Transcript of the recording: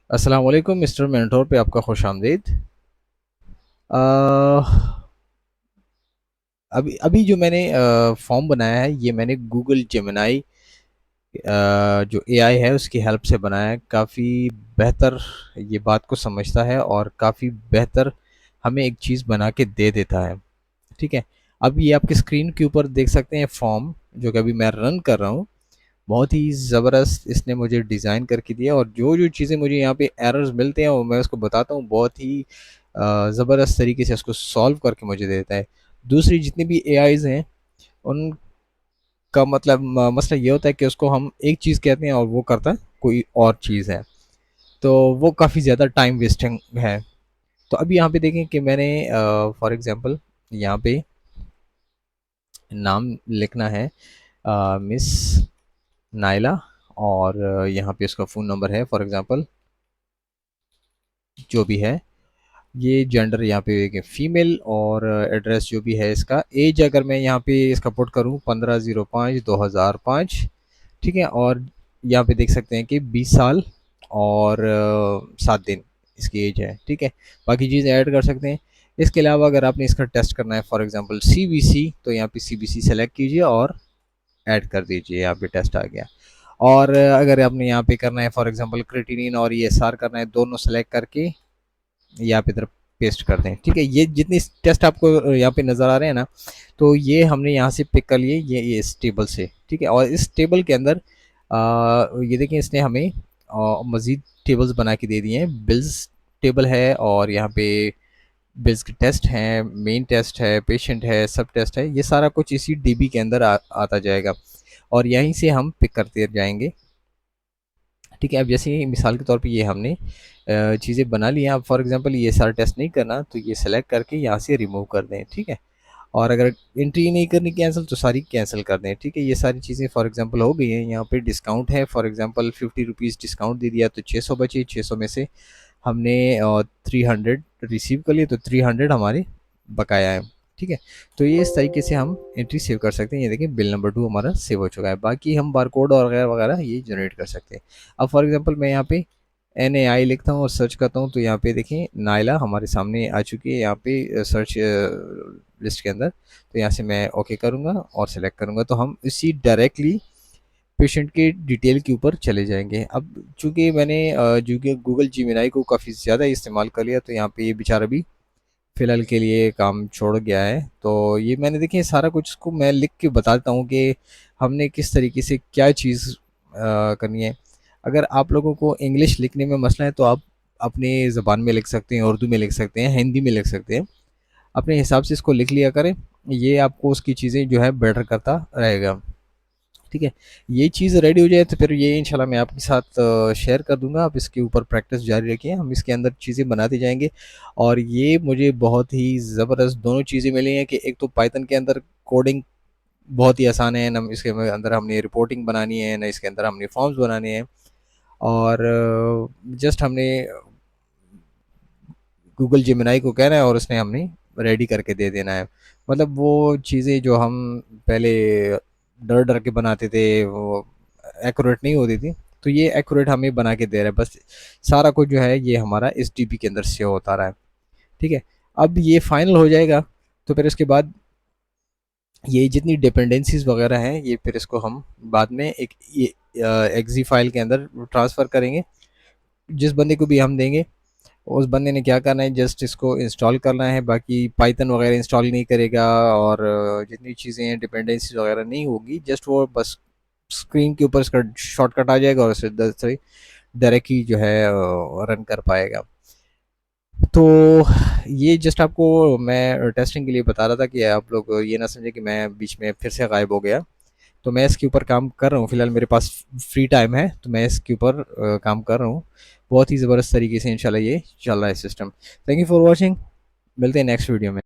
अस्सलाम वालेकुम mister mentor पे आपका खुश आमदीद। अ, अभी अभी जो मैंने फॉर्म बनाया है ये मैंने गूगल जेमिनाई जो एआई है उसकी हेल्प से बनाया है। काफ़ी बेहतर ये बात को समझता है और काफ़ी बेहतर हमें एक चीज़ बना के दे देता है। ठीक है, अब ये आपके स्क्रीन के ऊपर देख सकते हैं फॉर्म जो कि अभी मैं रन कर रहा हूँ। बहुत ही ज़बरदस्त इसने मुझे डिज़ाइन करके दिया और जो चीज़ें मुझे यहाँ पे एरर्स मिलते हैं वो मैं उसको बताता हूँ, बहुत ही ज़बरदस्त तरीके से उसको सॉल्व करके मुझे देता है। दूसरी जितनी भी एआईज़ हैं उनका मतलब मसला ये होता है कि उसको हम एक चीज़ कहते हैं और वो करता है कोई और चीज़ है, तो वो काफ़ी ज़्यादा टाइम वेस्टिंग है। तो अभी यहाँ पे देखें कि मैंने फॉर एग्ज़ाम्पल यहाँ पे नाम लिखना है मिस नायला, और यहाँ पे उसका फ़ोन नंबर है फॉर एग्ज़ाम्पल जो भी है, ये जेंडर यहाँ पे एक फीमेल, और एड्रेस जो भी है इसका, एज अगर मैं यहाँ पे इसका पुट करूँ 15/05/2005, ठीक है, और यहाँ पे देख सकते हैं कि 20 साल और 7 दिन इसकी एज है। ठीक है, बाकी चीज़ें ऐड कर सकते हैं। इसके अलावा अगर आपने इसका टेस्ट करना है फॉर एग्जांपल सीबीसी, तो यहाँ पे सीबीसी सेलेक्ट कीजिए और ऐड कर दीजिए, यहाँ पे टेस्ट आ गया। और अगर आपने यहाँ पे करना है फॉर एग्जांपल क्रिएटिनिन और ईएसआर करना है, दोनों सेलेक्ट करके यहाँ पे तरफ पेस्ट कर दें। ठीक है, ये जितने टेस्ट आपको यहाँ पे नज़र आ रहे हैं ना, तो ये हमने यहाँ से पिक कर लिए, ये इस टेबल से। ठीक है, और इस टेबल के अंदर ये देखें इसने हमें मज़ीद टेबल्स बना के दे दिए हैं। बिल्स टेबल है और यहाँ पे बिल्स के टेस्ट हैं, मेन टेस्ट है, पेशेंट है, सब टेस्ट है, ये सारा कुछ इसी डीबी के अंदर आता जाएगा और यहीं से हम पिक करते जाएंगे। ठीक है, अब जैसे ही मिसाल के तौर पे ये हमने चीज़ें बना ली हैं। अब फॉर एग्जांपल ये सारा टेस्ट नहीं करना तो ये सेलेक्ट करके यहाँ से रिमूव कर दें। ठीक है, और अगर एंट्री नहीं करनी कैंसिल तो सारी कैंसिल कर दें। ठीक है, ये सारी चीज़ें फॉर एग्जांपल हो गई हैं। यहाँ पे डिस्काउंट है, फॉर एग्जांपल 50 रुपीज़ डिस्काउंट दे दिया तो 600 बचे। 600 में से हमने 300 रिसीव कर लिए तो 300 हमारे बकाया है। ठीक है, तो ये इस तरीके से हम एंट्री सेव कर सकते हैं। ये देखिए बिल नंबर 2 हमारा सेव हो चुका है। बाकी हम बारकोड और वगैरह वगैरह ये जनरेट कर सकते हैं। अब फॉर एग्जांपल मैं यहाँ पे NAI लिखता हूँ और सर्च करता हूँ तो यहाँ पे देखिए नायला हमारे सामने आ चुकी है यहाँ पे सर्च लिस्ट के अंदर। तो यहाँ से मैं ओके करूँगा और सेलेक्ट करूँगा तो हम इसी डायरेक्टली पेशेंट के डिटेल के ऊपर चले जाएंगे। अब चूंकि मैंने जो कि गूगल जीमिनाई को काफ़ी ज़्यादा इस्तेमाल कर लिया तो यहाँ पे ये बेचारा भी फ़िलहाल के लिए काम छोड़ गया है। तो ये मैंने देखिए सारा कुछ इसको मैं लिख के बताता हूँ कि हमने किस तरीके से क्या चीज़ करनी है। अगर आप लोगों को इंग्लिश लिखने में मसला है तो आप अपनी ज़बान में लिख सकते हैं, उर्दू में लिख सकते हैं, हिंदी में लिख सकते हैं। अपने हिसाब से इसको लिख लिया करें, ये आपको उसकी चीज़ें जो है बेटर करता रहेगा। ठीक है, ये चीज़ रेडी हो जाए तो फिर ये इंशाल्लाह मैं आपके साथ शेयर कर दूंगा। आप इसके ऊपर प्रैक्टिस जारी रखिए, हम इसके अंदर चीज़ें बनाते जाएंगे। और ये मुझे बहुत ही ज़बरदस्त दोनों चीज़ें मिली हैं कि एक तो पाइथन के अंदर कोडिंग बहुत ही आसान है, ना इसके अंदर हमने रिपोर्टिंग बनानी है, ना इसके अंदर हमने फॉर्म्स बनाने हैं, और जस्ट हमने गूगल जेमिनाई को कहना है और उसने हमने रेडी करके दे देना है। मतलब वो चीज़ें जो हम पहले डर डर के बनाते थे वो एक्यूरेट नहीं होती थी, तो ये एक्यूरेट हमें बना के दे रहा है। बस सारा कुछ जो है ये हमारा इस डीबी के अंदर सेव होता रहा है। ठीक है, अब ये फाइनल हो जाएगा तो फिर उसके बाद ये जितनी डिपेंडेंसीज वगैरह हैं ये फिर इसको हम बाद में एक एक्जी फाइल के अंदर ट्रांसफ़र करेंगे। जिस बंदे को भी हम देंगे उस बंदे ने क्या करना है, जस्ट इसको इंस्टॉल करना है, बाकी पाइथन वगैरह इंस्टॉल नहीं करेगा और जितनी चीज़ें हैं डिपेंडेंसीज वगैरह नहीं होगी, जस्ट वो बस स्क्रीन के ऊपर इसका शॉर्टकट आ जाएगा और से डायरेक्ट ही जो है रन कर पाएगा। तो ये जस्ट आपको मैं टेस्टिंग के लिए बता रहा था कि आप लोग ये ना समझे कि मैं बीच में फिर से गायब हो गया। तो मैं इसके ऊपर काम कर रहा हूँ, फिलहाल मेरे पास फ्री टाइम है तो मैं इसके ऊपर काम कर रहा हूँ। बहुत ही ज़बरदस्त तरीके से इंशाल्लाह ये चल रहा है system. Thank you for watching, मिलते हैं नेक्स्ट वीडियो में।